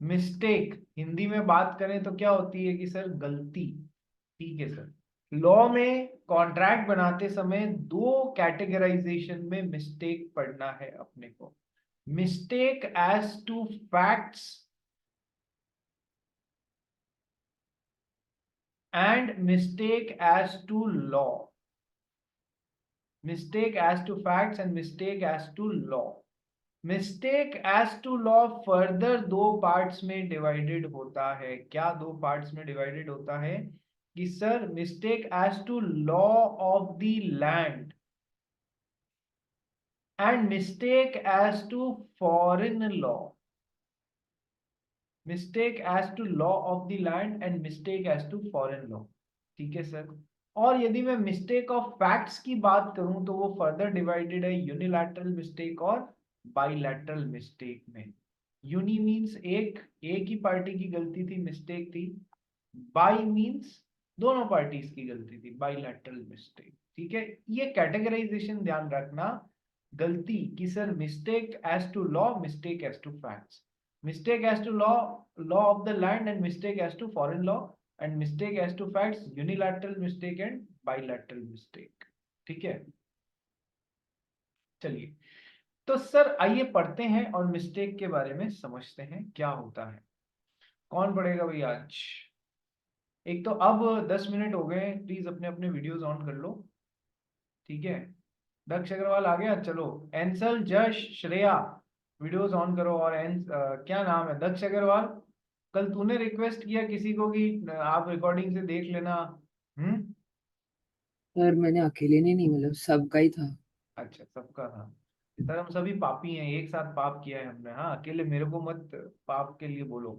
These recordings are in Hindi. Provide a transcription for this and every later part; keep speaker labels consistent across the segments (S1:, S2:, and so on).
S1: मिस्टेक हिंदी में बात करें तो क्या होती है कि सर गलती। ठीक है सर। लॉ में कॉन्ट्रैक्ट बनाते समय दो कैटेगराइजेशन में मिस्टेक पढ़ना है अपने को। Mistake as to facts and mistake as to law. Mistake as to facts and mistake as to law. Mistake as to law further दो पार्ट्स में डिवाइडेड होता है। क्या दो पार्ट्स में डिवाइडेड होता है कि sir mistake as to law of the land and mistake as to foreign law. Mistake as to law of the land and mistake as to foreign law. ठीक है सर। और यदि मैं मिस्टेक ऑफ फैक्ट्स की बात करूं तो वो फर्दर डिवाइडेड है यूनिलैटरल मिस्टेक और बाइलैटरल मिस्टेक में। यूनि मीन्स एक ही पार्टी की गलती थी, मिस्टेक थी। बाई मीन्स दोनों पार्टीज की गलती थी, बाइलैटरल मिस्टेक। ठीक है, ये कैटेगराइजेशन ध्यान रखना। गलती की sir mistake as to law, mistake as to facts, mistake as to law, law of the land and mistake as to foreign law and mistake as to facts, unilateral mistake and bilateral mistake. ठीक है, चलिए तो सर आइए पढ़ते हैं और मिस्टेक के बारे में समझते हैं क्या होता है। कौन पढ़ेगा भाई आज? एक तो अब 10 मिनट हो गए, प्लीज अपने अपने वीडियोस ऑन कर लो। ठीक है, दक्ष अग्रवाल आ गया, चलो। एंसल, जश, श्रेया, वीडियोस ऑन करो। और क्या नाम है? दक्ष अग्रवाल, कल तूने रिक्वेस्ट किया किसी को कि आप रिकॉर्डिंग से देख लेना। हम्म।
S2: सर मैंने अकेले ने नहीं, मतलब सबका ही था।
S1: अच्छा, सबका था। सर हम सभी पापी हैं, एक साथ पाप किया है हमने। हाँ, अकेले मेरे को मत पाप के लिए बोलो।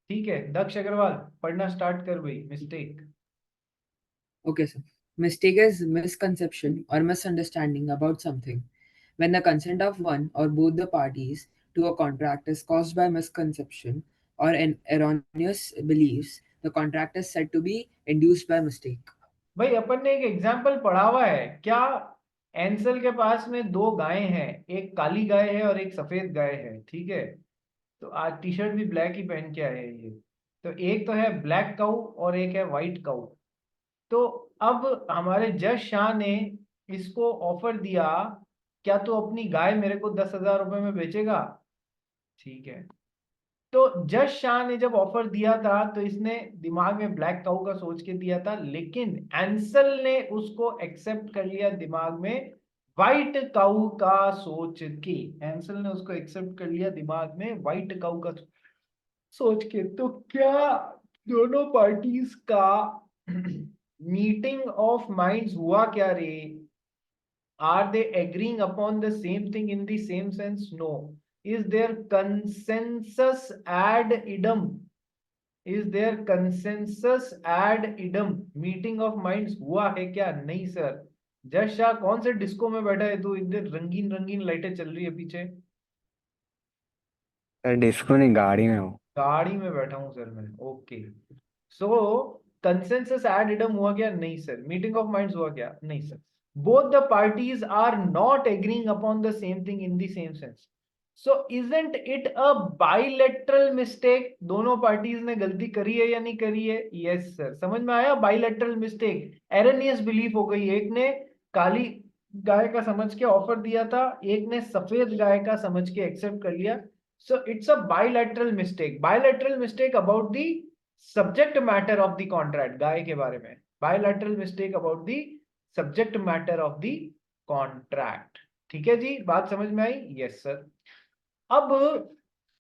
S1: ठीक है, दक्ष अग्रवाल पढ़ना स्टार्ट कर भाई। Mistake.
S2: Okay, sir. Mistake is misconception or misunderstanding about something. When the consent of one or both the parties to a contract is caused by misconception or an erroneous beliefs, the contract is said to be induced by mistake.
S1: भाई अपन ने एक एग्जाम्पल पढ़ा हुआ है क्या? एंसल के पास में दो गायें हैं, एक काली गाय है और एक सफेद गाय है। ठीक है, तो आज टी शर्ट भी ब्लैक ही पहन के आए हैं ये। तो एक तो है ब्लैक काऊ और एक है व्हाइट काऊ। तो अब हमारे जज शाह ने इसको ऑफर दिया, क्या तू अपनी गाय मेरे को 10,000 रुपए में बेचेगा? ठीक है, तो जज शाह ने जब ऑफर दिया था तो इसने दिमाग में ब्लैक काऊ का सोच के दिया था, लेकिन एंसल ने उसको एक्सेप्ट कर लिया दिमाग में व्हाइट काऊ का सोच के। एंसल ने उसको एक्सेप्ट कर लिया दिमाग में व्हाइट काऊ का सोच के। तो क्या दोनों पार्टीज का मीटिंग ऑफ माइंड्स हुआ क्या रे? Are they agreeing upon the same thing in the same sense? No. Is there consensus ad idem? Is there consensus ad idem? Meeting of minds हुआ है क्या? नहीं सर। जश शाह कौन से डिस्को में बैठा है तू? इधर रंगीन रंगीन लाइटें चल रही है पीछे।
S3: सर डिस्को नहीं, गाड़ी में हूँ।
S1: गाड़ी में बैठा हूँ सर मैं। Okay, so consensus ad idem हुआ क्या? नहीं सर। मीटिंग ऑफ माइंड्स हुआ क्या? नहीं sir. Both the parties are not agreeing upon the same thing in the same sense. So isn't it a bilateral mistake? दोनों पार्टीज ने गलती करी है या नहीं करी है? Yes sir. समझ में आया? बाइलेटरल मिस्टेक एरनियस बिलीफ हो गई। एक ने काली गाय का समझ के ऑफर दिया था, एक ने सफेद गाय का समझ के एक्सेप्ट कर लिया। So it's a bilateral mistake. Bilateral mistake about the subject matter of the contract. गाय के बारे में bilateral mistake about the subject matter of the contract. ठीक है जी, बात समझ में आई? Yes sir. अब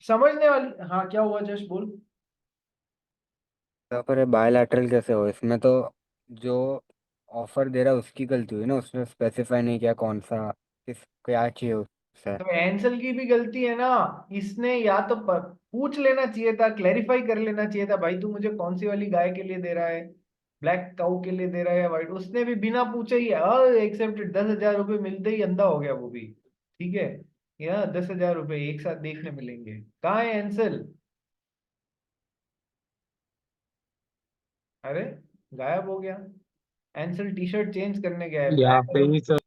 S1: समझने वाली, हाँ क्या हुआ जश बोल।
S3: तो पर बायलैटरल कैसे हो इसमें? तो जो ऑफर दे रहा है उसकी गलती हुई ना, उसने स्पेसिफाई नहीं किया कौन सा, किस क्या चाहिए उससे।
S1: तो एंसल की भी गलती है ना। इसने या तो पूछ लेना चाहिए था, क्लैरिफाई कर लेना चाहिए था, भाई तू मुझे कौन सी वाली गाय के लिए दे रहा है, ब्लैक काऊ के लिए दे रहा है या व्हाइट। उसने भी बिना पूछे ही एक्सेप्टेड। 10,000 रुपये मिलते ही अंधा हो गया वो भी। ठीक है, या 10,000 रुपये एक साथ देखने मिलेंगे। कहाँ है एंसल? अरे गायब हो गया। एंसल टी शर्ट चेंज करने गया है,
S4: यहाँ
S1: ब्लैक
S4: पे
S1: और
S4: ही सर।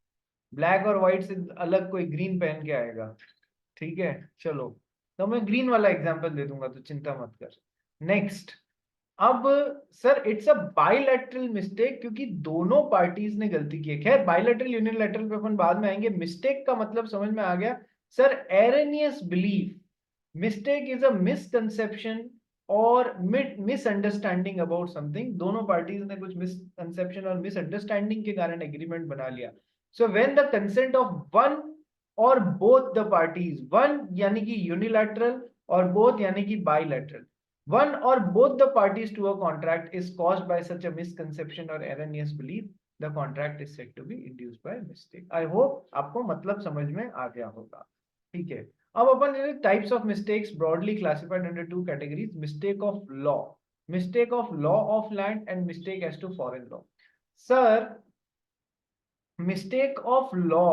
S1: ब्लैक और व्हाइट से अलग कोई ग्रीन पहन के आएगा। ठीक है, चलो। तो मैं ग्रीन वाला एग्जांपल दे दूंगा, तो चिंता मत कर। नेक्स्ट, अब sir it's a bilateral mistake, क्योंकि दोनों पार्टीज ने गलती की है। खैर बायलैटरल यूनिलैटरल पे अपन बाद में आएंगे। मिस्टेक का मतलब समझ में आ गया sir, erroneous belief. Mistake is a misconception और मिसअंडरस्टैंडिंग अबाउट समथिंग। दोनों पार्टीज ने कुछ मिसकंसेप्शन और मिसअंडरस्टैंडिंग के कारण एग्रीमेंट बना लिया। So when the consent of one और बोथ द पार्टीज, वन यानी कि यूनिलैटरल और बोथ यानी कि bilateral, one or both the parties to a contract is caused by such a misconception or erroneous belief, the contract is said to be induced by mistake. I hope आपको मतलब समझ में आ गया होगा। ठीक है, अब अपन types of mistakes broadly classified under two categories: mistake of law, mistake of law of land and mistake as to foreign law. Sir mistake of law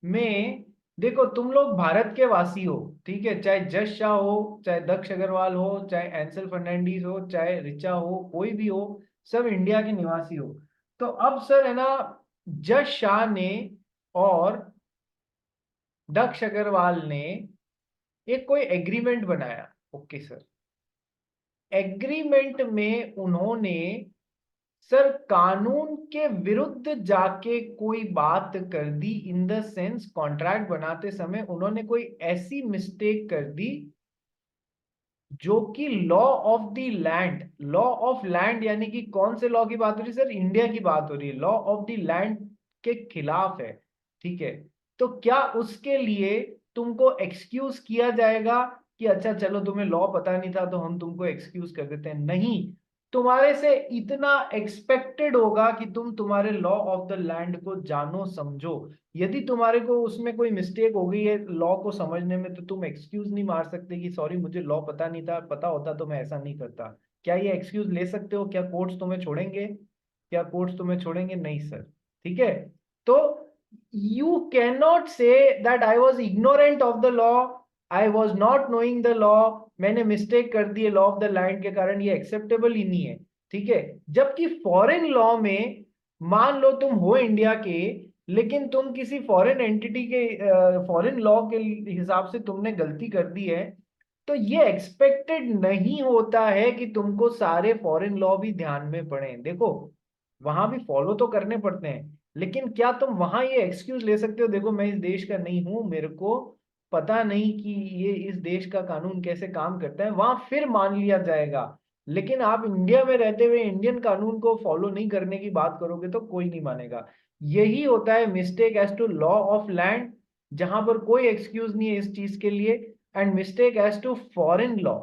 S1: में देखो, तुम लोग भारत के वासी हो, ठीक है, चाहे जस शाह हो, चाहे दक्ष अग्रवाल हो, चाहे एंसल फर्नांडीज हो, चाहे ऋचा हो, कोई भी हो, सब इंडिया के निवासी हो। तो अब सर है ना, जस शाह ने और दक्ष अग्रवाल ने एक कोई एग्रीमेंट बनाया। ओके सर, एग्रीमेंट में उन्होंने सर कानून के विरुद्ध जाके कोई बात कर दी। इन द सेंस कॉन्ट्रैक्ट बनाते समय उन्होंने कोई ऐसी मिस्टेक कर दी जो कि law of the land, law of land यानी कि कौन से लॉ की बात हो रही है सर? इंडिया की बात हो रही है। लॉ ऑफ द लैंड के खिलाफ है, ठीक है। तो क्या उसके लिए तुमको एक्सक्यूज किया जाएगा कि अच्छा चलो तुम्हें लॉ पता नहीं था तो हम तुमको एक्सक्यूज कर देते हैं? नहीं, तुम्हारे से इतना एक्सपेक्टेड होगा कि तुम तुम्हारे लॉ ऑफ द लैंड को जानो समझो। यदि तुम्हारे को उसमें कोई मिस्टेक हो गई है लॉ को समझने में, तो तुम एक्सक्यूज नहीं मार सकते कि सॉरी मुझे लॉ पता नहीं था, पता होता तो मैं ऐसा नहीं करता। क्या ये एक्सक्यूज ले सकते हो? क्या कोर्ट्स तुम्हें छोड़ेंगे? क्या कोर्ट्स तुम्हें छोड़ेंगे? नहीं सर, ठीक है। तो you can not say that I was ignorant of the law, I was not knowing the law, मैंने मिस्टेक कर दी है लॉ ऑफ द लैंड के कारण, ये एक्सेप्टेबल ही नहीं है, ठीक है। जबकि फॉरेन लॉ में मान लो तुम हो इंडिया के, लेकिन तुम किसी फॉरेन एंटिटी के फॉरेन लॉ के हिसाब से तुमने गलती कर दी है, तो ये एक्सपेक्टेड नहीं होता है कि तुमको सारे फॉरेन लॉ भी ध्यान में पड़े। देखो वहां भी फॉलो तो करने पड़ते हैं, लेकिन क्या तुम वहां ये एक्सक्यूज ले सकते हो देखो मैं इस देश का नहीं हूं, मेरे को पता नहीं कि ये इस देश का कानून कैसे काम करता है, वहां फिर मान लिया जाएगा। लेकिन आप इंडिया में रहते हुए इंडियन कानून को फॉलो नहीं करने की बात करोगे तो कोई नहीं मानेगा। यही होता है mistake as to law of land, जहां पर कोई एक्सक्यूज नहीं है इस चीज के लिए। And mistake as to foreign law,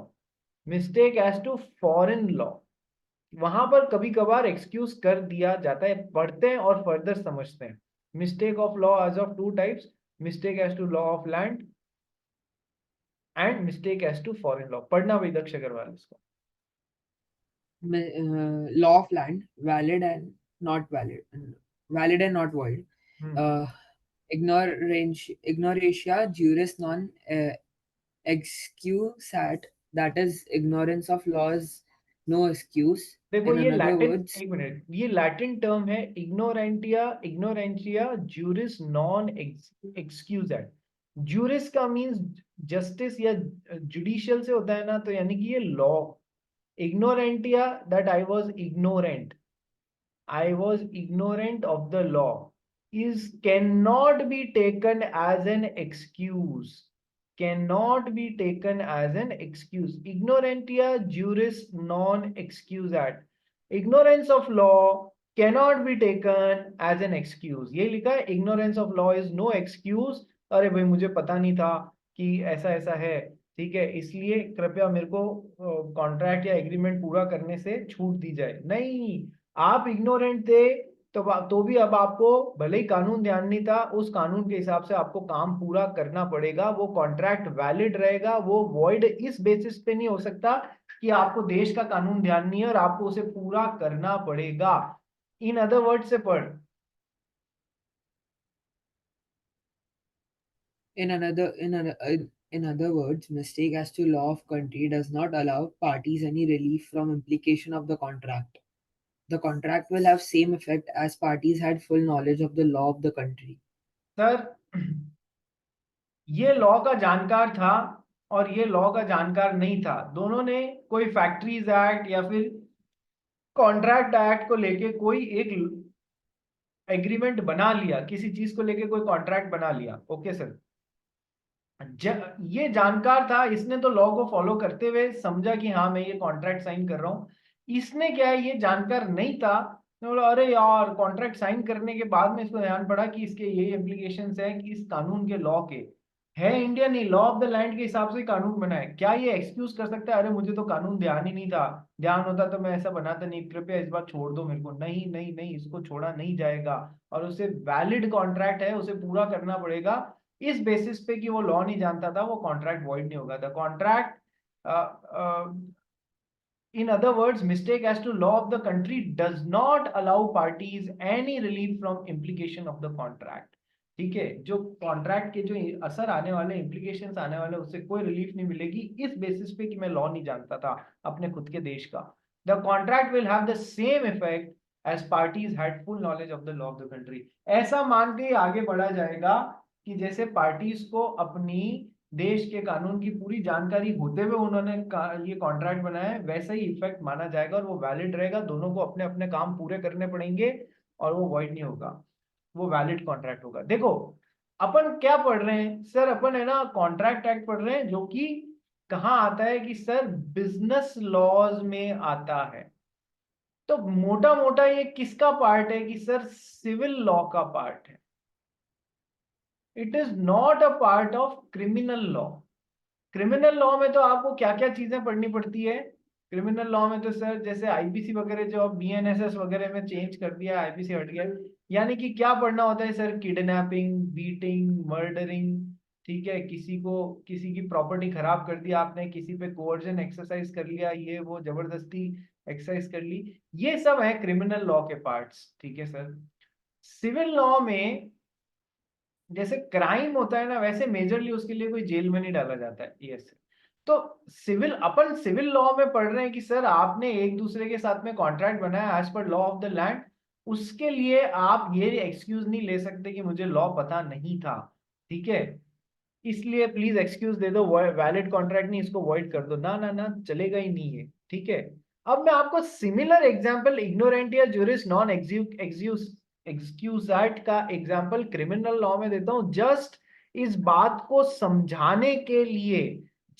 S1: mistake as to foreign law, वहां पर कभी कभार एक्सक्यूज कर दिया जाता है, पढ़ते हैं और फर्दर समझते हैं। Mistake of law as of two types: mistake as to law of land and mistake as to foreign law. पढ़ना भाई दक्ष अग्रवाल इसको।
S2: Law of land, valid and not valid, valid and not void. Ignorantia juris non excusat, that is, ignorance of law is no excuse.
S1: देखो
S2: In
S1: ये
S2: another
S1: लैटिन,
S2: words,
S1: एक मिनट, ये लैटिन टर्म है इग्नोरेंटिया, इग्नोरेंटिया जूरिस नॉन एक्सक्यूजेट। जूरिस का मींस जस्टिस या जुडिशियल से होता है ना, तो यानी कि ये लॉ। इग्नोरेंटिया that I was ignorant, I was ignorant of the law is cannot be taken as an excuse, cannot be taken as an excuse. Ignorantia juris non excusat, ignorance of law cannot be taken as an excuse। ये लिखा है ignorance of law is no excuse। अरे भाई मुझे पता नहीं था कि ऐसा ऐसा है, ठीक है, इसलिए कृपया मेरे को कॉन्ट्रैक्ट या एग्रीमेंट पूरा करने से छूट दी जाए। नहीं, आप इग्नोरेंट थे तो भी अब आपको भले ही कानून ध्यान नहीं था, उस कानून के हिसाब से आपको काम पूरा करना पड़ेगा। वो कॉन्ट्रैक्ट वैलिड रहेगा, वो वॉइड इस बेसिस पे नहीं हो सकता कि आपको देश का कानून ध्यान नहीं है और आपको उसे पूरा करना पड़ेगा। इन अदर वर्ड से पढ़।
S2: in other words, mistake as to law of country does not allow parties any relief from implication of the contract. The contract will have same effect as parties had full knowledge of the law of the country.
S1: Sir ये लॉ का जानकार था, और ये लॉ का जानकार नहीं था, दोनों ने कोई फैक्ट्रीज एक्ट या फिर कॉन्ट्रैक्ट एक्ट को लेके कोई एक एग्रीमेंट बना लिया, किसी चीज को लेके कोई कॉन्ट्रैक्ट बना लिया, ओके सर। ये जानकार था, इसने तो लॉ को फॉलो करते हुए समझा कि हाँ मैं ये कॉन्ट्रैक्ट साइन कर रहा हूँ। इसने क्या है, ये जानकार नहीं था, तो बोला अरे यार कॉन्ट्रैक्ट साइन करने के बाद में इसको ध्यान पड़ा कि इसके ये इम्प्लीकेशंस है कि इस कानून के लॉ के है, इंडिया नहीं, लॉ ऑफ द लैंड के हिसाब से कानून बना है। क्या ये एक्सक्यूज कर सकता है, अरे मुझे तो कानून ध्यान ही नहीं था, ध्यान होता तो मैं ऐसा बनाता नहीं, कृपया इस बार छोड़ दो मेरे को? नहीं नहीं नहीं, इसको छोड़ा नहीं जाएगा, और उसे वैलिड कॉन्ट्रैक्ट है, उसे पूरा करना पड़ेगा। इस बेसिस पे कि वो लॉ नहीं जानता था, वो कॉन्ट्रैक्ट वॉइड नहीं होगा। The contract, in other words, mistake as to law of the country does not allow parties any relief from implication of the contract। ठीक है, जो कॉन्ट्रैक्ट के जो असर आने वाले, इम्प्लीकेशंस आने वाले, उससे कोई रिलीफ नहीं मिलेगी इस बेसिस पे कि मैं लॉ नहीं जानता था अपने खुद के देश का। The contract will have the same effect as parties had full knowledge of the law of the country. ऐसा मान के आगे बढ़ा जाएगा कि जैसे पार्टीज को अपनी देश के कानून की पूरी जानकारी होते हुए उन्होंने ये कॉन्ट्रैक्ट बनाया है, वैसा ही इफेक्ट माना जाएगा और वो वैलिड रहेगा। दोनों को अपने अपने काम पूरे करने पड़ेंगे और वो वॉइड नहीं होगा, वो वैलिड कॉन्ट्रैक्ट होगा। देखो अपन क्या पढ़ रहे हैं सर, अपन है ना कॉन्ट्रैक्ट एक्ट पढ़ रहे हैं, जो कि कहाँ आता है कि सर बिजनेस लॉज में आता है। तो मोटा मोटा ये किसका पार्ट है कि सर सिविल लॉ का पार्ट है। It is not a part of criminal law. Criminal law में तो आपको क्या क्या चीजें पढ़नी पड़ती है। क्रिमिनल लॉ में तो सर जैसे आईपीसी वगैरह, जो अब बीएनएसएस वगैरह में चेंज कर दिया, आईपीसी हट गया, यानी कि क्या पढ़ना होता है सर, किडनैपिंग, बीटिंग, मर्डरिंग, ठीक है, किसी को, किसी की प्रॉपर्टी खराब कर दी आपने, किसी पे कोर्जन एक्सरसाइज कर लिया, ये वो जबरदस्ती एक्सरसाइज कर ली, ये सब है क्रिमिनल लॉ के पार्ट्स, ठीक है सर। सिविल लॉ में जैसे क्राइम होता है ना, वैसे मेजरली उसके लिए कोई जेल में नहीं डाला जाता है, यस। तो सिविल, अपन सिविल लॉ में पढ़ रहे हैं कि सर आपने एक दूसरे के साथ में कॉन्ट्रैक्ट बनाया as per law of the land, उसके लिए आप ये एक्सक्यूज नहीं ले सकते कि मुझे लॉ पता नहीं था, ठीक है, इसलिए प्लीज एक्सक्यूज दे दो, वैलिड कॉन्ट्रैक्ट नहीं, इसको वॉइड कर दो, ना ना ना, चलेगा ही नहीं है, ठीक है। अब मैं आपको सिमिलर एग्जांपल, इग्नोरेंट या जुरिस नॉन एक्सक्यूजाट का एग्जांपल क्रिमिनल लॉ में देता हूं, जस्ट इस बात को समझाने के लिए,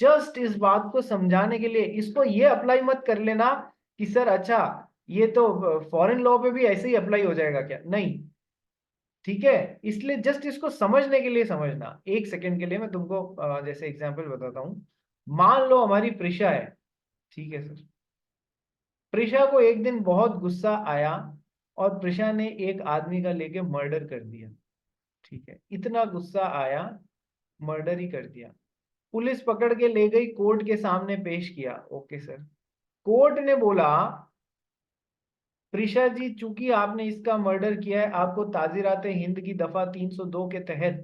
S1: जस्ट इस बात को समझाने के लिए। इसको ये अप्लाई मत कर लेना कि सर अच्छा ये तो फॉरेन लॉ पे भी ऐसे ही अप्लाई हो जाएगा क्या, नहीं, ठीक है। इसलिए जस्ट इसको समझने के लिए समझना, एक सेकंड के लिए मैं तुमको जैसे एग्जांपल बताता हूं। मान लो हमारी प्रिशा है, ठीक है सर। प्रिशा को एक दिन बहुत गुस्सा आया और प्रिशा ने एक आदमी का लेके मर्डर कर दिया, ठीक है, इतना गुस्सा आया, मर्डर ही कर दिया। पुलिस पकड़ के ले गई, कोर्ट के सामने पेश किया, ओके सर। कोर्ट ने बोला प्रिशा जी, चूंकि आपने इसका मर्डर किया है, आपको ताजीरात हिंद की दफा 302 के तहत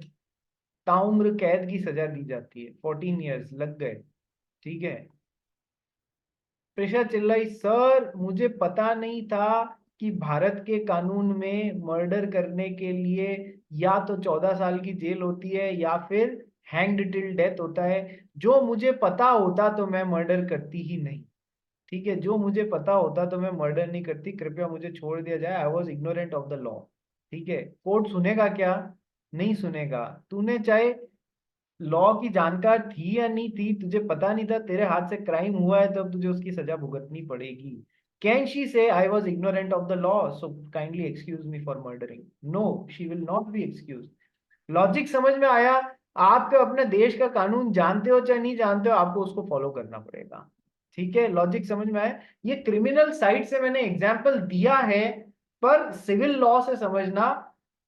S1: ताउम्र कैद की सजा दी जाती है, 14 ईयर्स लग गए, ठीक है। प्रेशा चिल्लाई, सर मुझे पता नहीं था कि भारत के कानून में मर्डर करने के लिए या तो 14 साल की जेल होती है या फिर हैंग्ड टिल डेथ होता है। जो मुझे पता होता तो मैं मर्डर करती ही नहीं, ठीक है, जो मुझे पता होता तो मैं मर्डर नहीं करती, कृपया मुझे छोड़ दिया जाए, आई was ignorant of the law, ठीक है। कोर्ट सुनेगा क्या, नहीं सुनेगा। तूने चाहे लॉ की जानकार थी या नहीं थी, तुझे पता नहीं था, तेरे हाथ से क्राइम हुआ है, तो अब तुझे उसकी सजा भुगतनी पड़ेगी। Can she say I was ignorant of the law so kindly excuse me for murdering? No, she will not be excuse. Logic समझ में आया? आप तो अपने देश का कानून जानते हो चाहे नहीं जानते हो, आपको उसको फॉलो करना पड़ेगा, ठीक है। लॉजिक समझ में आया? ये क्रिमिनल साइड से मैंने एग्जाम्पल दिया है, पर सिविल लॉ से समझना,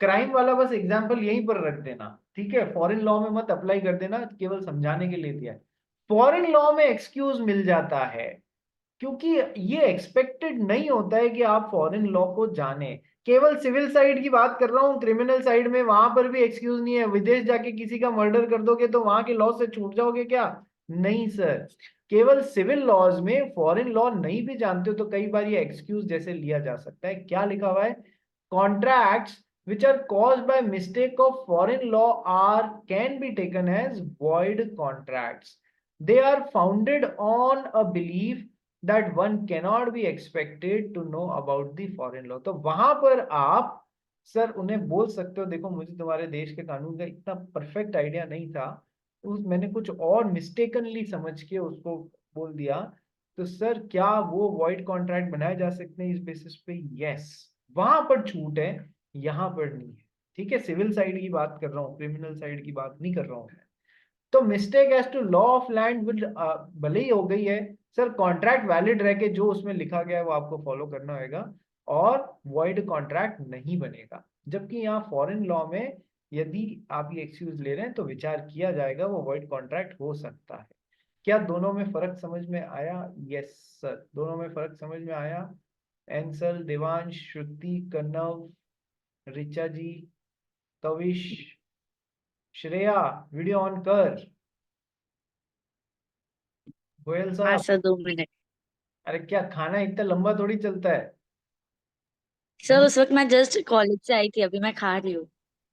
S1: क्राइम वाला बस एग्जाम्पल यहीं पर रख देना, ठीक है, फॉरेन लॉ में मत अप्लाई कर देना, केवल समझाने के लिए दिया है। फॉरेन लॉ में एक्सक्यूज मिल जाता है क्योंकि ये एक्सपेक्टेड नहीं होता है कि आप फॉरेन लॉ को जाने। केवल सिविल साइड की बात कर रहा हूँ, क्रिमिनल साइड में वहां पर भी एक्सक्यूज नहीं है। विदेश जाके किसी का मर्डर कर दोगे तो वहां के लॉ से छूट जाओगे क्या? नहीं सर, केवल सिविल लॉज में, फॉरेन लॉ नहीं भी जानते हो तो कई बार ये एक्सक्यूज जैसे लिया जा सकता है। क्या लिखा हुआ है? Contracts which are caused by mistake of foreign law are can be taken as void contracts। They are founded on a belief that one cannot be expected to know about the foreign law. तो वहां पर आप सर उन्हें बोल सकते हो, देखो मुझे तुम्हारे देश के कानून का इतना परफेक्ट आइडिया नहीं था, उस मैंने कुछ और मिस्टेकनली समझ के उसको बोल दिया, तो सर क्या वो वॉइड कॉन्ट्रैक्ट बनाए जा सकते हैं इस बेसिस पे? यस, वहां पर छूट है, यहाँ पर नहीं है। ठीक है, सिविल साइड की बात कर रहा हूँ, क्रिमिनल साइड की बात नहीं कर रहा हूँ। तो mistake as to law of land will भले ही हो गई है सर, कॉन्ट्रैक्ट वैलिड रह के जो उसमें लिखा गया है वो आपको फॉलो करना होगा और वॉइड कॉन्ट्रैक्ट नहीं बनेगा। जबकि यहाँ फॉरेन लॉ में यदि आप ये एक्सक्यूज ले रहे हैं तो विचार किया जाएगा, वो वॉइड कॉन्ट्रैक्ट हो सकता है। क्या दोनों में फर्क समझ में आया? यस सर, दोनों में फर्क समझ में आया। एंसल, देवांश, श्रुति, कनव, ऋचा जी, कविश, श्रेया वीडियो ऑन कर। गोयल
S4: हाँ
S1: साहब,
S4: सर 2 मिनट।
S1: अरे क्या खाना इतना लंबा थोड़ी चलता है।
S4: सर उस वक्त मैं जस्ट कॉलेज से आई थी, अभी मैं खा रही हूँ।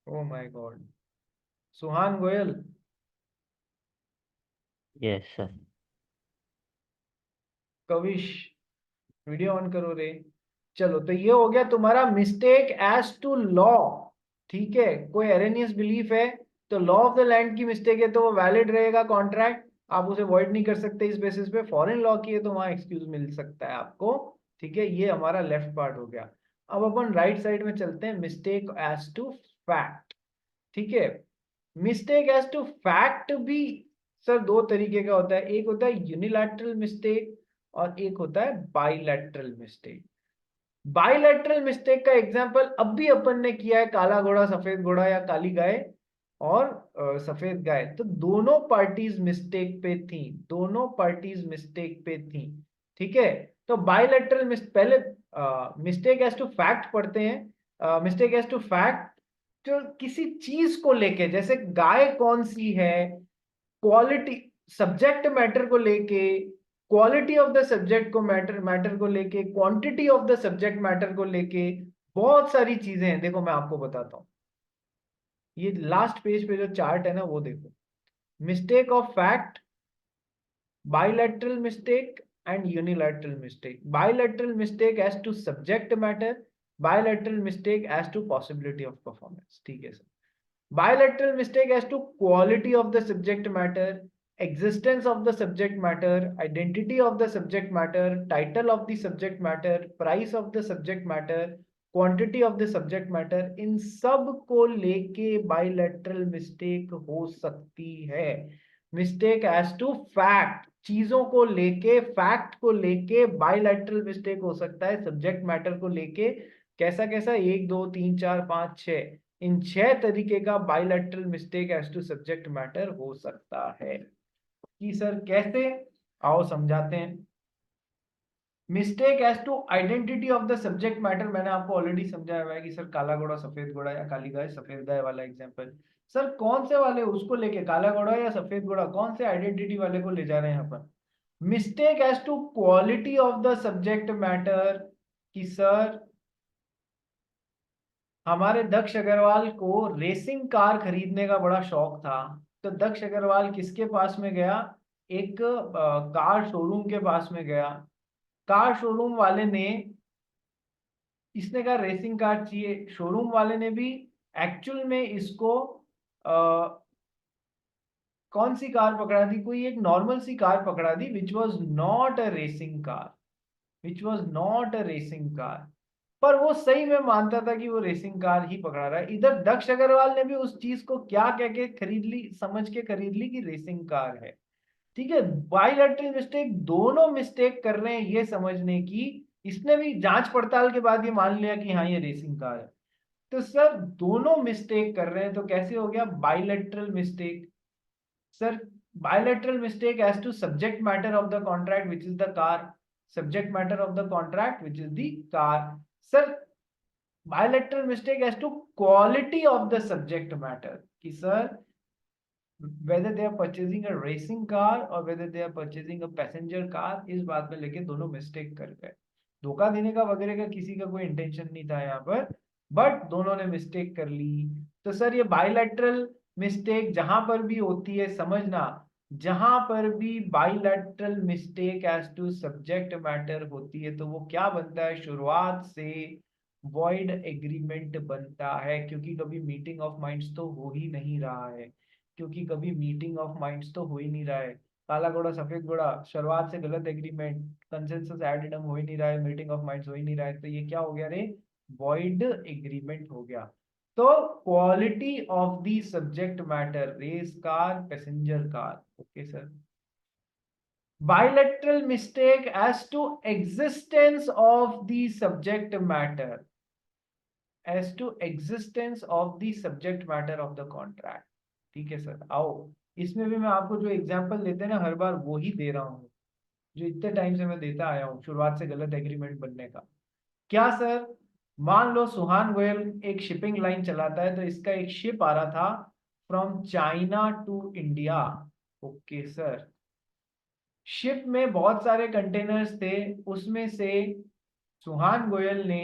S1: Oh my God. Suhan Goyal,
S5: yes sir.
S1: Kavish video on करो रे। चलो, तो ये हो गया तुम्हारा मिस्टेक एज टू लॉ। ठीक है, कोई एरेनियस बिलीफ है तो लॉ ऑफ द लैंड की मिस्टेक है तो वो वैलिड रहेगा कॉन्ट्रैक्ट, आप उसे वॉइड नहीं कर सकते इस बेसिस पे। फॉरेन लॉ की है तो वहां एक्सक्यूज मिल सकता है आपको। ठीक है, ये हमारा लेफ्ट पार्ट हो गया। अब अपन राइट साइड में चलते हैं, मिस्टेक एज टू फैक्ट। ठीक है, मिस्टेक एज टू फैक्ट भी सर दो तरीके का होता है, एक होता है यूनिलैटरल मिस्टेक और एक होता है बाइलैटरल मिस्टेक। बाइलैटरल मिस्टेक का एग्जांपल अब भी अपन ने किया है, काला घोड़ा सफेद घोड़ा या काली गाय और सफेद गाय। तो दोनों पार्टीज मिस्टेक पे थी, दोनों पार्टीज मिस्टेक पे थी। ठीक है, तो बाइलैटरल पहले मिस्टेक एज टू फैक्ट पढ़ते हैं। मिस्टेक एज टू फैक्ट जो किसी चीज को लेके, जैसे गाय कौन सी है, क्वालिटी, सब्जेक्ट मैटर को लेके, क्वालिटी ऑफ द सब्जेक्ट को मैटर को लेके, quantity of the subject matter को लेके, बहुत सारी चीजें हैं। देखो मैं आपको बताता हूँ, ये लास्ट पेज पे जो चार्ट है ना वो देखो, mistake of fact, bilateral mistake and unilateral mistake. Bilateral mistake as to subject matter, bilateral mistake as to possibility of performance. ठीक है sir. Bilateral mistake as to quality of the subject matter, existence of the subject matter, identity of the subject matter, title of the subject matter, price of the subject matter, quantity of the subject matter, इन सब को लेके bilateral mistake हो सकती है। मिस्टेक एज टू फैक्ट, चीजों को लेके, फैक्ट को लेके बाइलैटरल मिस्टेक हो सकता है, सब्जेक्ट मैटर को लेके। कैसा कैसा? 1 2 3 4 5 6, इन 6 तरीके का bilateral mistake as to subject matter हो सकता है। कि सर कैसे? आओ समझाते हैं। Mistake as to identity of the subject matter मैंने आपको ऑलरेडी समझाया हुआ है कि सर काला घोड़ा सफेद घोड़ा या काली गाय सफेद गाय वाला एग्जांपल। सर कौन से वाले उसको लेके, काला घोड़ा या सफेद घोड़ा, कौन से आइडेंटिटी वाले को ले जा रहे हैं यहाँ पर? Mistake as to quality of the subject matter, कि सर हमारे दक्ष अग्रवाल को रेसिंग कार खरीदने का बड़ा शौक था, तो दक्ष अग्रवाल किसके पास में गया? एक कार शोरूम के पास में गया। कार शोरूम वाले ने, इसने कहा रेसिंग कार चाहिए, शोरूम वाले ने भी एक्चुअल में इसको कौन सी कार पकड़ा दी? कोई एक नॉर्मल सी कार पकड़ा दी, which was not a racing car, which was not a racing car. पर वो सही में मानता था कि वो रेसिंग कार ही पकड़ा रहा है। इधर दक्ष अग्रवाल ने भी उस चीज को क्या कह के खरीद ली, समझ के खरीद ली कि रेसिंग कार है। ठीक है, बाइलैटरल मिस्टेक, दोनों मिस्टेक कर रहे हैं ये समझने की, इसने भी जांच पड़ताल के बाद ये मान लिया कि हाँ ये रेसिंग कार है। तो सर दोनों मिस्टेक कर रहे हैं, तो कैसे हो गया bilateral mistake? Sir bilateral mistake as to subject matter of the contract which is the car, subject matter of the contract which is the car. Sir bilateral mistake as to quality of the subject matter, कि sir whether they are purchasing a racing car or whether they are purchasing a passenger car, इस बात में लेके दोनों मिस्टेक कर गए। धोखा देने का वगैरह का किसी का कोई इंटेंशन नहीं था यहाँ पर, बट दोनों ने मिस्टेक कर ली। तो सर ये बाइलैटरल मिस्टेक जहां पर भी होती है समझना, जहां पर भी bilateral mistake as to subject matter होती है तो वो क्या बनता है, शुरुआत से वॉइड एग्रीमेंट बनता है, क्योंकि कभी मीटिंग ऑफ माइंड्स तो हो ही नहीं रहा है, क्योंकि कभी मीटिंग ऑफ माइंड्स तो हो ही नहीं रहा है। काला घोड़ा सफेद घोड़ा, शुरुआत से गलत एग्रीमेंट, कंसेंसस एडिडम हो ही नहीं रहा है, मीटिंग ऑफ माइंड्स हो ही नहीं रहा है, तो ये क्या हो गया रे, वॉइड एग्रीमेंट हो गया। तो quality of the subject matter, race car, passenger car, okay sir. bilateral mistake as to existence of the subject matter, as to existence of the subject matter of the contract। ठीक है सर, आओ इसमें भी मैं आपको जो एग्जांपल देते हैं ना हर बार वो ही दे रहा हूँ, जो इतने टाइम से मैं देता आया हूँ, शुरुआत से गलत एग्रीमेंट बनने का। क्या सर, मान लो सुहान गोयल एक शिपिंग लाइन चलाता है, तो इसका एक शिप आ रहा था from China to India, okay sir. Ship में बहुत सारे कंटेनर्स थे, उसमें से सुहान गोयल ने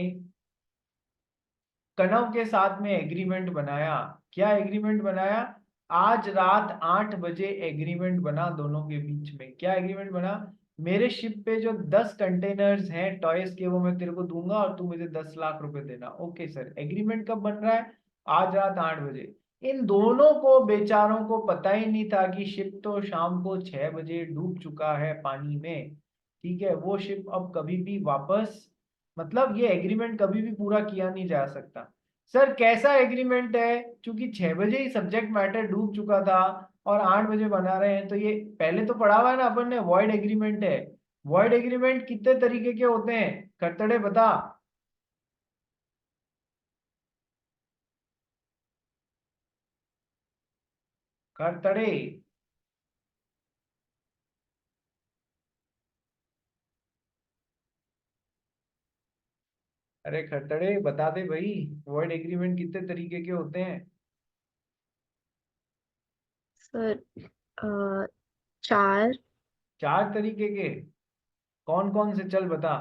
S1: कनव के साथ में एग्रीमेंट बनाया। क्या एग्रीमेंट बनाया, आज रात 8 बजे एग्रीमेंट बना दोनों के बीच में। क्या एग्रीमेंट बना, मेरे शिप पे जो 10 कंटेनर्स हैं टॉयज के वो मैं तेरे को दूंगा और तू मुझे 10 लाख रुपए देना। ओके सर, एग्रीमेंट कब बन रहा है, आज रात 8 बजे। इन दोनों को बेचारों को पता ही नहीं था कि शिप तो शाम को 6 बजे डूब चुका है पानी में। ठीक है, वो शिप अब कभी भी वापस, मतलब ये एग्रीमेंट कभी भी पूरा किया नहीं जा सकता। सर कैसा एग्रीमेंट है, क्योंकि 6 बजे ही सब्जेक्ट मैटर डूब चुका था और 8 बजे बना रहे हैं, तो ये पहले तो पढ़ा हुआ है ना अपन ने, वॉइड एग्रीमेंट है। वॉइड एग्रीमेंट कितने तरीके के होते हैं, खरतड़े बता। खरतड़े, अरे खरतड़े बता दे भाई, वॉइड एग्रीमेंट कितने तरीके के होते हैं।
S5: सर 4।
S1: 4 तरीके के, कौन कौन से, चल बता।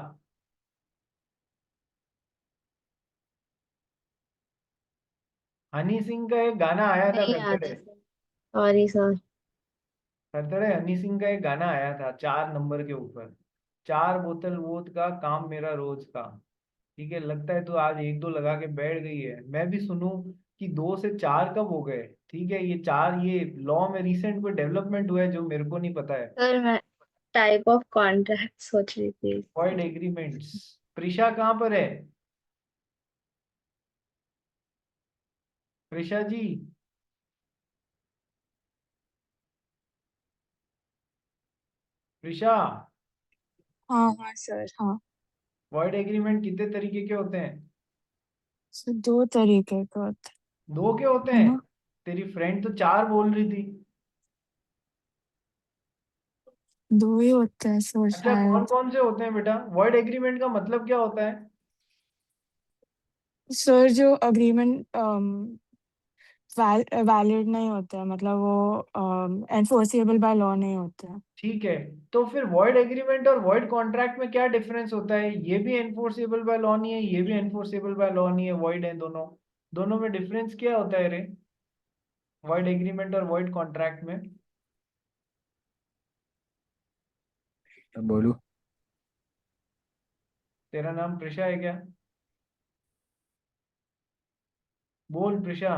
S1: हनी सिंह का एक गाना आया था
S5: नहीं याद
S1: खरतड़े,
S5: है सर, सॉरी सर।
S1: खरतड़े हनी सिंह का एक गाना आया था 4 नंबर के ऊपर, 4 बोतल वोद का काम मेरा रोज का। ठीक है, लगता है तू आज 1-2 लगा के बैठ गई है, मैं भी सुनूं कि 2 से 4 कब हो गए। ठीक है, ये 4 ये लॉ में रिसेंट कोई डेवलपमेंट हुआ है जो मेरे को नहीं पता है।
S5: सर मैं टाइप ऑफ कॉन्ट्रैक्ट सोच रही थी।
S1: वॉइड एग्रीमेंट्स, प्रिशा कहाँ पर है, प्रिशा जी, प्रिशा,
S6: हाँ हाँ सर, हाँ।
S1: वॉइड एग्रीमेंट कितने तरीके के होते हैं,
S6: सर 2 तरीके के होते
S1: 2 के होते
S6: हैं
S1: हैं।
S6: ना।
S1: तेरी फ्रेंड तो 4 बोल रही थी।
S6: 2 ही होते हैं सर
S1: अच्छा, कौन
S6: शायद।
S1: कौन से होते हैं बेटा, वॉइड एग्रीमेंट का मतलब क्या होता है।
S6: सर जो अग्रीमेंट वैलिड नहीं होता है, मतलब वो एनफोर्सेबल बाय लॉ नहीं होता है।
S1: ठीक है, तो फिर वॉइड एग्रीमेंट और वॉइड कॉन्ट्रैक्ट में क्या डिफरेंस होता है, ये भी एनफोर्सेबल बाय लॉ नहीं है, ये भी एनफोर्सेबल बाय लॉ नहीं है, वॉइड है दोनों, दोनों में डिफरेंस क्या होता है रे, वॉइड एग्रीमेंट और वॉइड कॉन्ट्रैक्ट में।
S3: तो बोलू,
S1: तेरा नाम प्रिशा है क्या, बोल प्रिशा।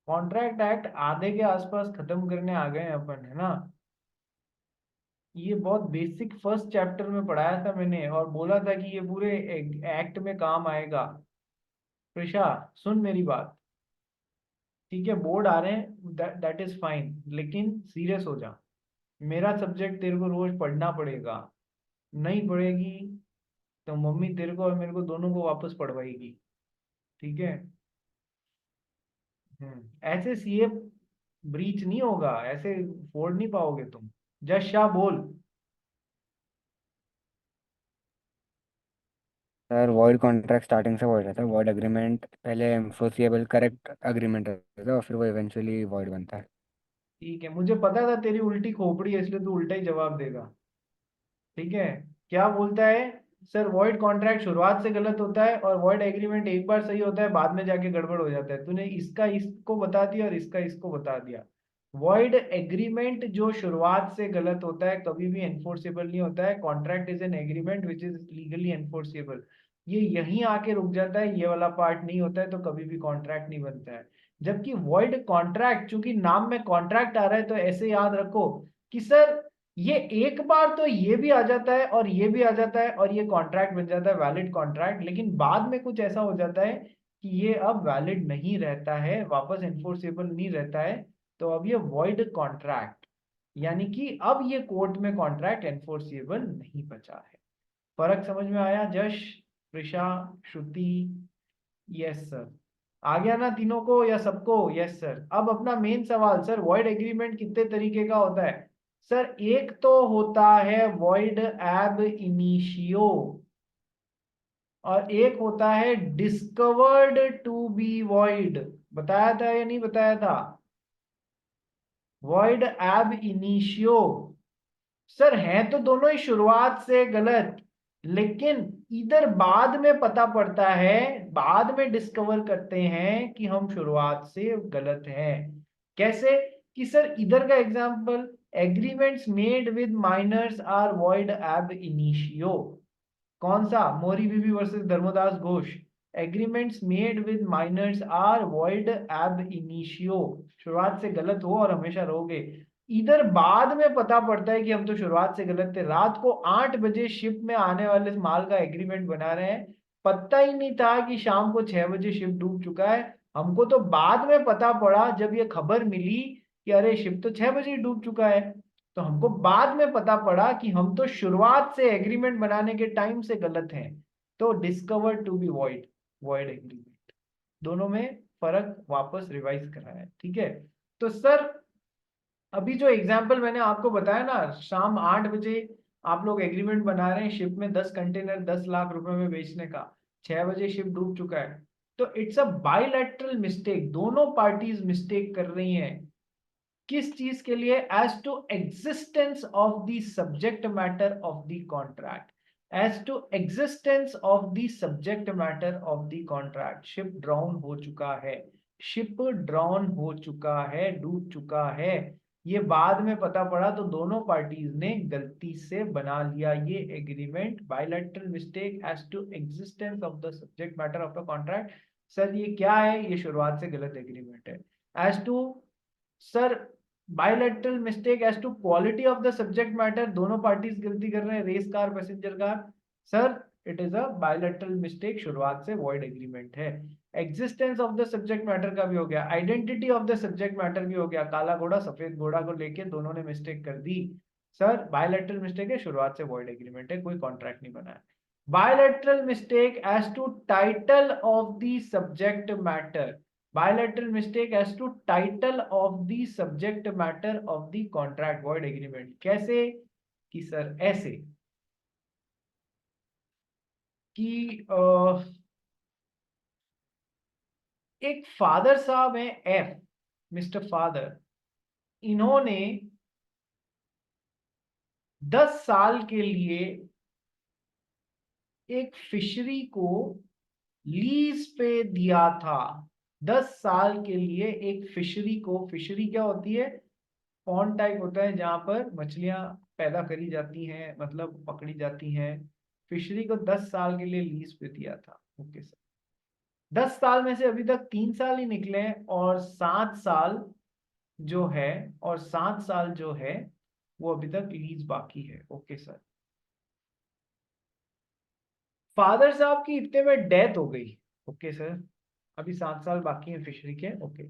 S1: कॉन्ट्रैक्ट एक्ट आधे के आसपास खत्म करने आ गए हैं अपन, है ना। ये बहुत बेसिक फर्स्ट चैप्टर में पढ़ाया था मैंने और बोला था कि ये पूरे एक्ट में काम आएगा। प्रिशा सुन मेरी बात, ठीक है, बोर्ड आ रहे हैं, दैट इज फाइन, लेकिन सीरियस हो जा। मेरा सब्जेक्ट तेरे को रोज पढ़ना पड़ेगा, नहीं पढ़ेगी तो मम्मी तेरे को और मेरे को दोनों को वापस पढ़वाएगी। ठीक है, ऐसे सीए ब्रीच नहीं होगा, ऐसे फोड़ नहीं पाओगे तुम। जश शाह बोल।
S3: सर वॉइड कॉन्ट्रैक्ट स्टार्टिंग से वॉइड रहता है, वॉइड एग्रीमेंट पहले एनफोर्सिएबल करेक्ट एग्रीमेंट रहता है और फिर वो इवेंचुअली वॉइड बनता है।
S1: ठीक है, मुझे पता था तेरी उल्टी खोपड़ी है इसलिए तू उल्टा ही जवाब देगा। ठीक है, क्या बोलता है, सर वॉइड कॉन्ट्रैक्ट शुरुआत से गलत होता है और वॉइड एग्रीमेंट एक बार सही होता है, बाद में जाके गड़बड़ हो जाता है। तूने इसका इसको बता दिया और इसका इसको बता दिया। वॉइड एग्रीमेंट जो शुरुआत से गलत होता है कभी भी एनफोर्सेबल नहीं होता है। Contract is an agreement which is legally enforceable. ये यहीं आके रुक जाता है, ये वाला पार्ट नहीं होता है तो कभी भी कॉन्ट्रैक्ट नहीं बनता है। जबकि वॉइड कॉन्ट्रैक्ट, चूंकि नाम में कॉन्ट्रैक्ट आ रहा है तो ऐसे याद रखो कि सर ये एक बार तो ये भी आ जाता है और ये भी आ जाता है और ये कॉन्ट्रैक्ट बन जाता है वैलिड कॉन्ट्रैक्ट, लेकिन बाद में कुछ ऐसा हो जाता है कि ये अब वैलिड नहीं रहता है, वापस एनफोर्सेबल नहीं रहता है, तो अब ये वॉइड कॉन्ट्रैक्ट, यानी कि अब ये कोर्ट में कॉन्ट्रैक्ट एनफोर्सेबल नहीं बचा है। फर्क समझ में आया जश, प्रिशा, श्रुति? Yes sir. आ गया ना तीनों को या सबको? Yes sir. अब अपना मेन सवाल, सर वॉइड एग्रीमेंट कितने तरीके का होता है? सर एक तो होता है वॉइड एब इनिशियो और एक होता है डिस्कवर्ड टू बी वॉइड। बताया था या नहीं बताया था? वॉइड एब इनिशियो सर है तो दोनों ही शुरुआत से गलत, लेकिन इधर बाद में पता पड़ता है, बाद में डिस्कवर करते हैं कि हम शुरुआत से गलत हैं। कैसे? कि सर इधर का example, agreements made with minors are void ab initio. कौन सा? Mohori Bibee versus Dharmodas Ghose. Agreements made with minors are void ab initio. शुरुआत से गलत हो और हमेशा रहोगे। इधर बाद में पता पड़ता है कि हम तो शुरुआत से गलत थे। रात को 8 बजे शिप में आने वाले माल का एग्रीमेंट बना रहे हैं, पता ही नहीं था कि शाम को 6 बजे शिप डूब चुका है। हमको तो बाद में पता पड़ा जब ये खबर मिली कि अरे शिप तो 6 बजे ही डूब चुका है, तो हमको बाद में पता पड़ा कि हम तो शुरुआत से एग्रीमेंट बनाने के टाइम से गलत हैं। तो discover to be void, void agreement, दोनों में फर्क वापस रिवाइज करा है। ठीक है, तो सर अभी जो एग्जाम्पल मैंने आपको बताया ना, शाम 8 बजे आप लोग एग्रीमेंट बना रहे हैं शिप में 10 कंटेनर 10 लाख रुपए में बेचने का, 6 बजे शिप डूब चुका है, तो इट्स अ बायलैटरल मिस्टेक। दोनों पार्टीज मिस्टेक कर रही हैं। किस चीज के लिए? As to existence of the subject matter of the contract, as to existence of the subject matter of the contract. Ship drown हो चुका है, शिप ड्राउन हो चुका है, डूब चुका है, ये बाद में पता पड़ा, तो दोनों पार्टीज ने गलती से बना लिया ये agreement. Bilateral mistake as to existence of the subject matter of the contract. Sir ये क्या है? ये शुरुआत से गलत एग्रीमेंट है। As to sir bilateral mistake as to quality of the subject matter, दोनों पार्टीज गलती कर रहे हैं, race car passenger car. Sir it is a bilateral mistake, शुरुआत से वॉइड एग्रीमेंट है। Existence of the subject matter का भी हो गया, identity of the subject matter भी हो गया, काला घोड़ा सफेद घोड़ा को लेके दोनों ने मिस्टेक कर दी। सर बायलैटरल मिस्टेक है, शुरुआत से वॉइड एग्रीमेंट है, कोई कॉन्ट्रैक्ट नहीं बना है। Bilateral mistake as to title of the subject matter, bilateral mistake as to title of the subject matter of the contract void agreement। कैसे? कि सर ऐसे कि एक फादर साहब हैं एफ, मिस्टर फादर, इन्होंने 10 साल के लिए एक फिशरी को लीज पे दिया था। 10 साल के लिए एक फिशरी को, फिशरी क्या होती है? पॉन्ड टाइप होता है जहां पर मछलियां पैदा करी जाती हैं, मतलब पकड़ी जाती हैं। फिशरी को 10 साल के लिए लीज पे दिया था। ओके सर, 10 साल में से अभी तक 3 साल ही निकले हैं और 7 साल जो है, और 7 साल जो है वो अभी तक लीज बाकी है। ओके सर, फादर साहब की इतने में डेथ हो गई। ओके सर, अभी 7 साल बाकी हैं फिशरी के। ओके,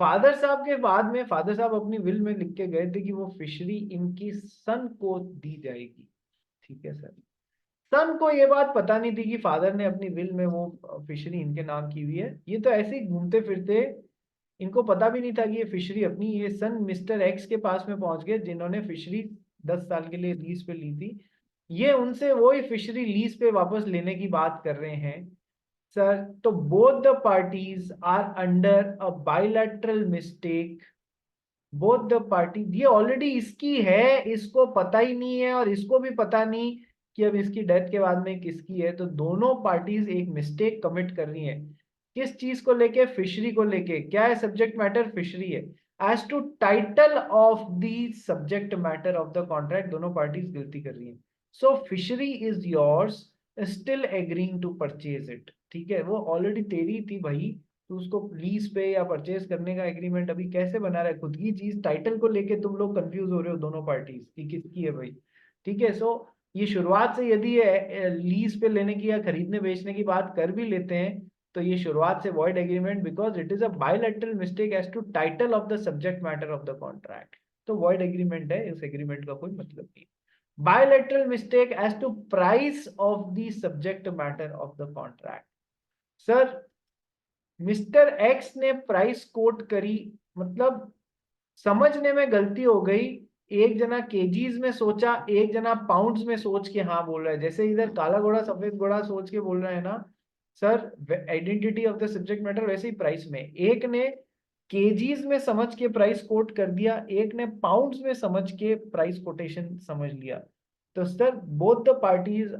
S1: फादर साहब के बाद में फादर साहब अपनी विल में लिख के गए थे कि वो फिशरी इनकी सन को दी जाएगी। ठीक है सर, सन को ये बात पता नहीं थी कि फादर ने अपनी विल में वो फिशरी इनके नाम की हुई है। ये तो ऐसे ही घूमते फिरते, इनको पता भी नहीं था कि ये फिशरी अपनी, ये सन मिस्टर एक्स के पास में पहुंच गए जिन्होंने फिशरी 10 साल के लिए लीज पे ली थी। ये उनसे वही फिशरी लीज पे वापस लेने की बात कर रहे हैं। सर तो both the parties are under a bilateral mistake. Both the party, ये ऑलरेडी इसकी है, इसको पता ही नहीं है और इसको भी पता नहीं कि अब इसकी डेथ के बाद में किसकी है, तो दोनों पार्टीज एक मिस्टेक कमिट कर रही हैं। किस चीज को लेके, फिशरी को लेके। क्या है सब्जेक्ट मैटर, फिशरी है। As to title of the subject matter of the contract दोनों पार्टीज गलती कर रही हैं। So fishery is yours, still agreeing to purchase it. ठीक है, वो ऑलरेडी तेरी थी भाई, तो उसको लीज पे या परचेज करने का एग्रीमेंट अभी कैसे बना रहा है, खुद की चीज। टाइटल को लेके तुम लोग कंफ्यूज हो रहे हो दोनों पार्टीज की किसकी है भाई। ठीक है, सो ये शुरुआत से यदि लीज पे लेने की या खरीदने बेचने की बात कर भी लेते हैं तो ये शुरुआत से void agreement, because it is a bilateral mistake as to title of the subject matter of the contract. तो वॉइड एग्रीमेंट है, इस एग्रीमेंट का कोई मतलब नहीं। Bilateral mistake as to price of the subject matter of the contract. Sir mister X ने प्राइस कोट करी, मतलब समझने में गलती हो गई। एक जना केजीज में सोचा, एक जना पाउंड्स में सोच के हाँ बोल रहा है। जैसे इधर काला घोड़ा सफेद घोड़ा सोच के बोल रहा है ना sir, identity of the subject matter, वैसे ही प्राइस में एक ने केजीज में समझ के प्राइस कोट कर दिया, एक ने पाउंड्स में समझ के प्राइस कोटेशन समझ लिया। तो sir both the parties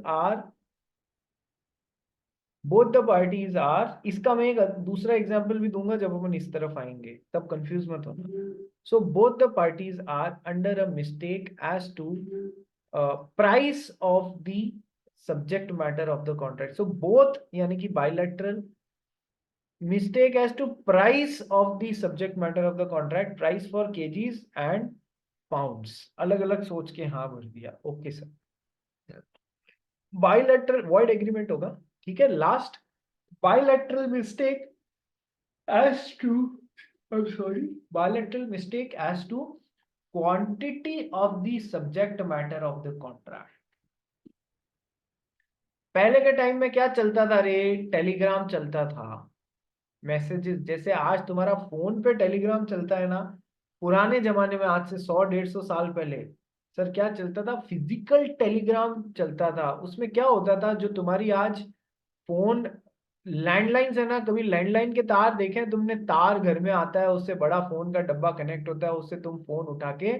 S1: are, इसका मैं एक दूसरा एग्जांपल भी दूंगा जब अपन इस तरफ आएंगे, तब कंफ्यूज मत होना। So both the parties are under a mistake as to price of the subject matter of the contract. So both यानी कि bilateral mistake as to price of the subject matter of the contract, price for KGs and pounds, अलग अलग सोच के हाँ भर दिया। Okay sir, bilateral void agreement होगा। ठीक है, last bilateral mistake as to, I'm sorry, bilateral mistake as to quantity of the subject matter of the contract। पहले के टाइम में क्या चलता था रे, टेलीग्राम चलता था, मैसेजेस। जैसे आज तुम्हारा फोन पे टेलीग्राम चलता है ना, पुराने जमाने में आज से 100-150 साल पहले सर क्या चलता था, फिजिकल टेलीग्राम चलता था। उसमें क्या होता था, जो तुम्हारी आज फोन लैंडलाइन है ना, कभी लैंडलाइन के तार देखे तुमने, तार घर में आता है, उससे बड़ा फोन का डब्बा कनेक्ट होता है, उससे तुम फोन उठा के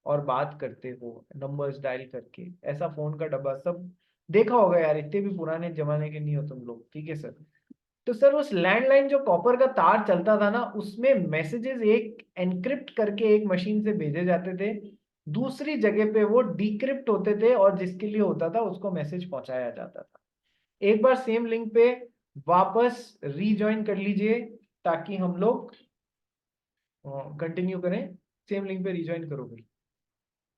S1: और बात करते हो नंबर्स डायल करके। ऐसा फोन का डब्बा सब देखा होगा यार, इतने भी पुराने जमाने के नहीं हो तुम लोग। ठीक है सर, तो सर उस लैंडलाइन जो कॉपर का तार चलता था ना, उसमें मैसेजेस एक एनक्रिप्ट करके एक मशीन से भेजे जाते थे, दूसरी जगह पे वो डिक्रिप्ट होते थे, और जिसके लिए होता था उसको मैसेज पहुंचाया जाता था। एक बार सेम लिंक पे वापस रीजॉइन कर लीजिए ताकि हम लोग कंटिन्यू करें। सेम लिंक पे रीजॉइन करो भाई।